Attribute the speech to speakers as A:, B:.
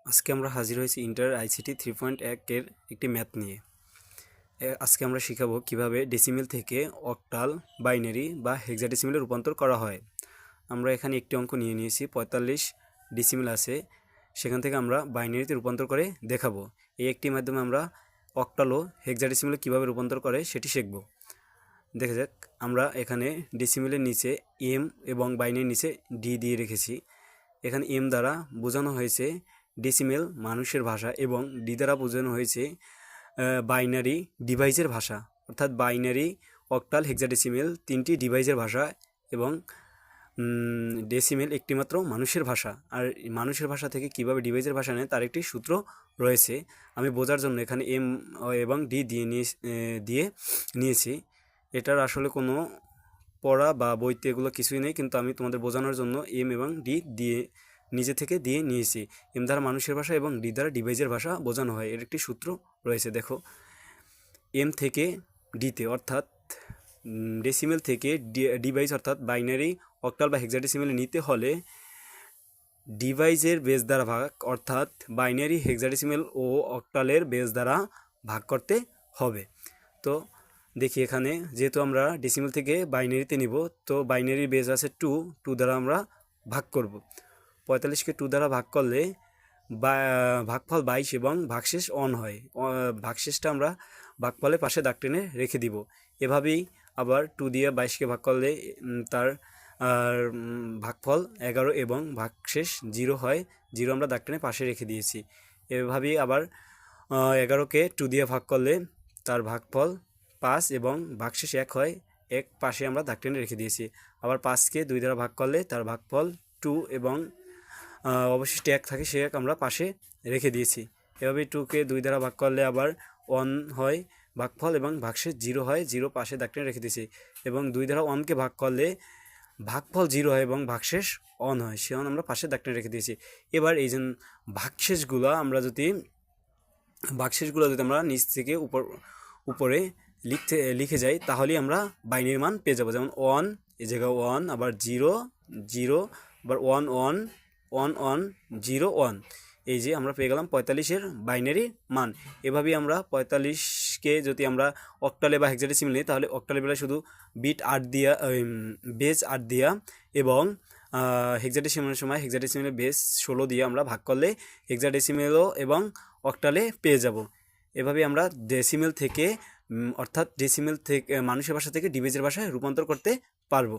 A: আজকে আমরা হাজির হয়েছি ইন্টার আইসিটি 3.1 এর একটি ম্যাথ নিয়ে। আজকে আমরা শিখাবো কিভাবে ডেসিমেল থেকে অক্টাল, বাইনারি বা হেক্সাডেসিমেলে রূপান্তর করা হয়। আমরা এখানে একটি অঙ্ক নিয়ে নিয়েছি, 45 ডেসিমেল আছে, সেখান থেকে আমরা বাইনারিতে রূপান্তর করে দেখাবো। এই একটি মাধ্যমে আমরা অক্টাল ও হেক্সাডেসিমেলে কীভাবে রূপান্তর করে সেটি শিখব। দেখা যাক, আমরা এখানে ডেসিমেলের নিচে এম এবং বাইনারির নিচে ডি দিয়ে রেখেছি। এখানে এম দ্বারা বোঝানো হয়েছে ডেসিমেল মানুষের ভাষা এবং ডি দ্বারা বোঝানো হয়েছে বাইনারি ডিভাইসের ভাষা, অর্থাৎ বাইনারি, অক্টাল, হেক্সাডেসিমেল তিনটি ডিভাইসের ভাষা এবং ডেসিমেল একটিমাত্র মানুষের ভাষা। আর মানুষের ভাষা থেকে কিভাবে ডিভাইসের ভাষা নেয় তার একটি সূত্র রয়েছে। আমি বোঝার জন্য এখানে এম এবং ডি দিয়ে নিয়েছি। এটার আসলে কোনো পড়া বা বইতে এগুলো কিছুই নেই, কিন্তু আমি তোমাদের বোঝানোর জন্য এম এবং ডি দিয়ে নিজে থেকে দিয়ে নিয়েছি। এম দ্বারা মানুষের ভাষা এবং ডি দ্বারা ডিভাইসের ভাষা বোঝানো হয়, এর একটি সূত্র রয়েছে। দেখো, এম থেকে ডিতে অর্থাৎ ডেসিমেল থেকে ডিভাইস অর্থাৎ বাইনারি, অক্টাল বা হেক্সাডেসিমেলে নিতে হলে ডিভাইসের বেস দ্বারা ভাগ অর্থাৎ বাইনারি, হেক্সাডেসিমেল ও অক্টালের বেস দ্বারা ভাগ করতে হবে। তো দেখি, এখানে যেহেতু আমরা ডেসিমেল থেকে বাইনারিতে নিব, তো বাইনারির বেস আছে 2 দ্বারা আমরা ভাগ করব। 45কে 2 দ্বারা ভাগ করলে ভাগফল 22 এবং ভাগশেষ 1 হয়। ভাগশেষটা আমরা ভাগফলের পাশে দাগ টেনে রেখে দিব। এভাবেই আবার 2 দিয়ে 22কে ভাগ করলে তার ভাগফল 11 এবং ভাগশেষ 0 হয়। 0 আমরা দাগ টেনে পাশে রেখে দিয়েছি। এভাবেই আবার 11কে 2 দিয়ে ভাগ করলে তার ভাগফল 5 এবং ভাগশেষ 1 হয়। 1 পাশে আমরা দাগ টেনে রেখে দিয়েছি। আবার 5কে 2 দ্বারা ভাগ করলে তার ভাগফল 2 এবং অবশিষ্ট 1 থাকে, সে 1 আমরা পাশে রেখে দিয়েছি। এভাবে 2কে 2 দ্বারা ভাগ করলে আবার 1 হয় ভাগফল এবং ভাগশেষ 0 হয়। 0 পাশে দাগ টেনে রেখে দিয়েছি। এবং 2 দ্বারা 1কে ভাগ করলে ভাগফল 0 হয় এবং ভাগশেষ 1 হয়, সে 1 আমরা পাশে দাগ টেনে রেখে দিয়েছি। এবার এই যে ভাগশেষগুলো যদি আমরা নিচ থেকে উপরে লিখে যাই, তাহলেই আমরা বাইনারি মান পেয়ে যাবো। যেমন 1 এই জায়গায় 1, আবার 0 0, আবার 1 1 1 1 0 1। এই যে আমরা পেয়ে গেলাম 45-এর বাইনারি মান। এভাবেই আমরা 45কে যদি আমরা অক্টালে বা হেক্সাডেসিমেলে নিই, তাহলে অক্টালে বেলায় শুধু বিট 8 দিয়া, বেস 8 দিয়া, এবং হেক্সাডেসিমেলের সময় হেক্সাডেসিমেলের বেস 16 দিয়ে আমরা ভাগ করলে হেক্সাডেসিমেলও এবং অক্টালে পেয়ে যাব। এভাবে আমরা ডেসিমেল থেকে অর্থাৎ ডেসিমেল থেকে মানুষের ভাষা থেকে ডিভাইসের ভাষায় রূপান্তর করতে পারবো।